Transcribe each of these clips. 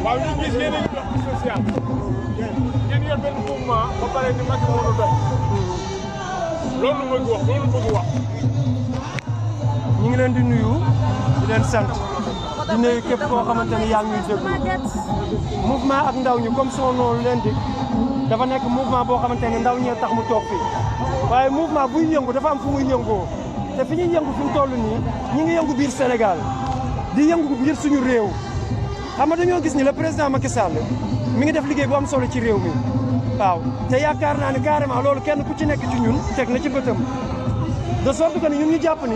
waaw ñu gis yéen a ngi dox ci social ngeen yor benn mouvement ba pare ni Macky moo doon dox loolu bëgg wax loolu bëgg wax. ñu ngi leen di nuyu di leen sant di nuyu képp koo xamante ni yaa ngi ñuy déglu mouvement ak ndaw ñi comme son nom leen di dafa nekk mouvement boo xamante ni ndaw ñee tax mu toog fii waaye mouvement buy yëngu dafa am fu muy yëngoo te fi ñuy yëngu fi mu toll nii ñi ngi yëngu biir Sénégal di yëngu biir suñu réew xam nga dañoo gis ni le président Macky Sall mi ngi def liggéey bu am solo ci réew mi waaw te yaakaar naa ni carrément loolu kenn ku ci nekk ci ñun teg na ci bëtam de sorte que ni ñun ñu jàpp ni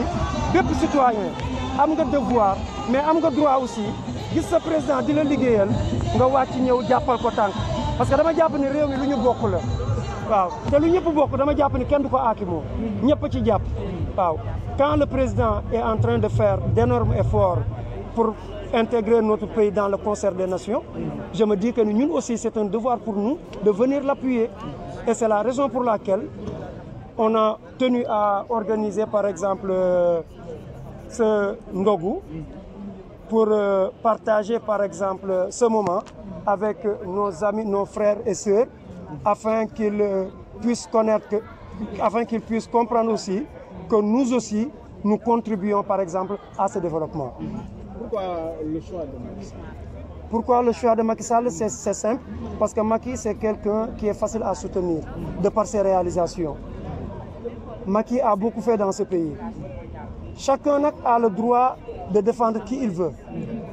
bépp citoyen am nga devoir mais am nga droit aussi gis sa président di la liggéeyal nga wàcc ñëw jàppal ko tànk parce que dama jàpp ni réew mi lu ñu bokk la waaw te lu ñëpp bokk dama jàpp ni kenn du ko aakimoo ñëpp ci jàpp waaw quand le président est en train de faire d'énormes efforts pour intégrer notre pays dans le concert des nations, je me dis que nous aussi c'est un devoir pour nous de venir l'appuyer et c'est la raison pour laquelle on a tenu à organiser par exemple ce Ndogu pour partager par exemple ce moment avec nos amis, nos frères et sœurs afin qu'ils puissent connaître, afin qu'ils puissent comprendre aussi que nous aussi nous contribuons par exemple à ce développement. Pourquoi le choix de Macky Sall? Pourquoi le choix de Macky Sall? C'est simple, parce que Macky c'est quelqu'un qui est facile à soutenir de par ses réalisations. Macky a beaucoup fait dans ce pays. Chacun a le droit de défendre qui il veut.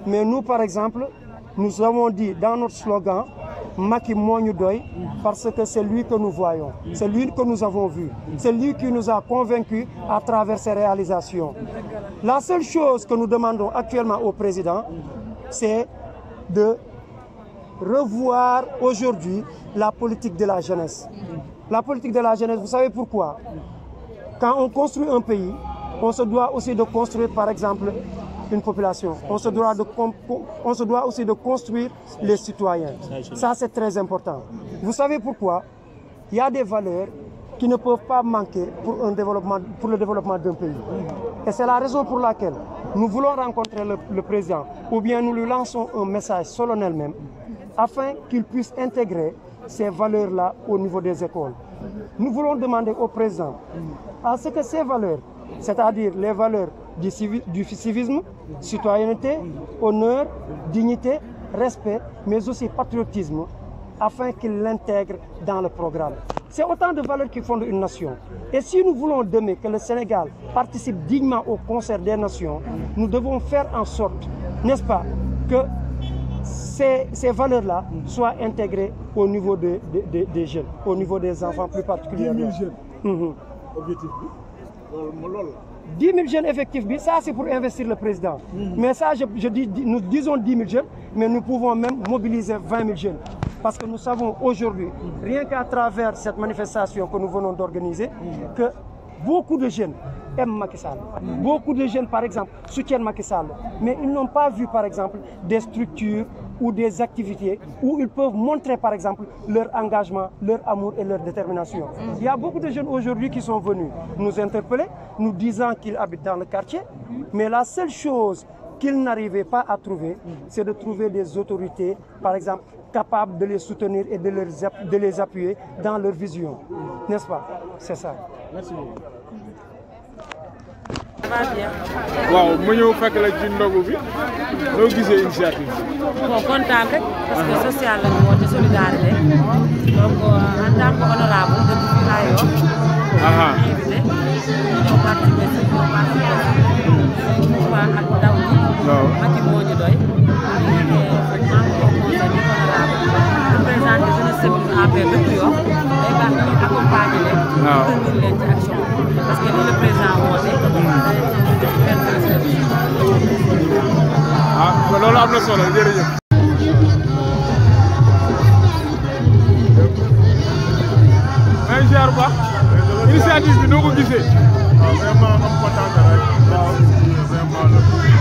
Mais nous par exemple, nous avons dit dans notre slogan Macky moo ñu doy parce que c'est lui que nous voyons, c'est lui que nous avons vu, c'est lui qui nous a convaincus à travers ses réalisations. La seule chose que nous demandons actuellement au président, c'est de revoir aujourd'hui la politique de la jeunesse. La politique de la jeunesse, vous savez pourquoi? Quand on construit un pays, on se doit aussi de construire par exemple une population. On se doit aussi de construire les citoyens. Ça, c'est très important. Vous savez pourquoi? Il y a des valeurs qui ne peuvent pas manquer pour le développement d'un pays. Et c'est la raison pour laquelle nous voulons rencontrer le président, ou bien nous lui lançons un message solennel même, afin qu'il puisse intégrer ces valeurs-là au niveau des écoles. Nous voulons demander au président à ce que ces valeurs, c'est-à-dire les valeurs du civisme, citoyenneté, honneur, dignité, respect, mais aussi patriotisme, afin qu'il l'intègre dans le programme. C'est autant de valeurs qui fondent une nation. Et si nous voulons demain que le Sénégal participe dignement au concert des nations, nous devons faire en sorte, n'est-ce pas, que ces valeurs-là soient intégrées au niveau des jeunes, au niveau des enfants plus particulièrement. 10 000 jeunes. Objectif. 10 000 jeunes effectifs, ça c'est pour investir le président. Mais ça, nous disons 10 000 jeunes, mais nous pouvons même mobiliser 20 000 jeunes. Parce que nous savons aujourd'hui, rien qu'à travers cette manifestation que nous venons d'organiser, que beaucoup de jeunes aiment Macky Sall. Beaucoup de jeunes, par exemple, soutiennent Macky Sall. Mais ils n'ont pas vu, par exemple, des structures ou des activités où ils peuvent montrer, par exemple, leur engagement, leur amour et leur détermination. Il y a beaucoup de jeunes aujourd'hui qui sont venus nous interpeller, nous disant qu'ils habitent dans le quartier, mais la seule chose qu'ils n'arrivaient pas à trouver, c'est de trouver des autorités, par exemple, capables de les soutenir et de les appuyer dans leur vision. N'est-ce pas? C'est ça. Merci beaucoup. Ça va bien. waaw ma ñëw fekk la ci ndogu bi noo gisee initiative bi. Bon kontaan rek parce que social la ñu woote solidarité donc en tant que honorable depuis Ayo. invité ñoo participer si waa ak ndaw ñi. waaw Macky moo ñu doy. ñu membre au conseil du honorable représenté jeunesse civile APR bépp yoon day baax ñu accompagner leen. waaw soutenir leen ci action parce que li le président woote. loolu am na solo jërëjëf. ay ziar bu baax. initiative bi noo ko gisee. waaw vraiment am kontaan rek. waaw vraiment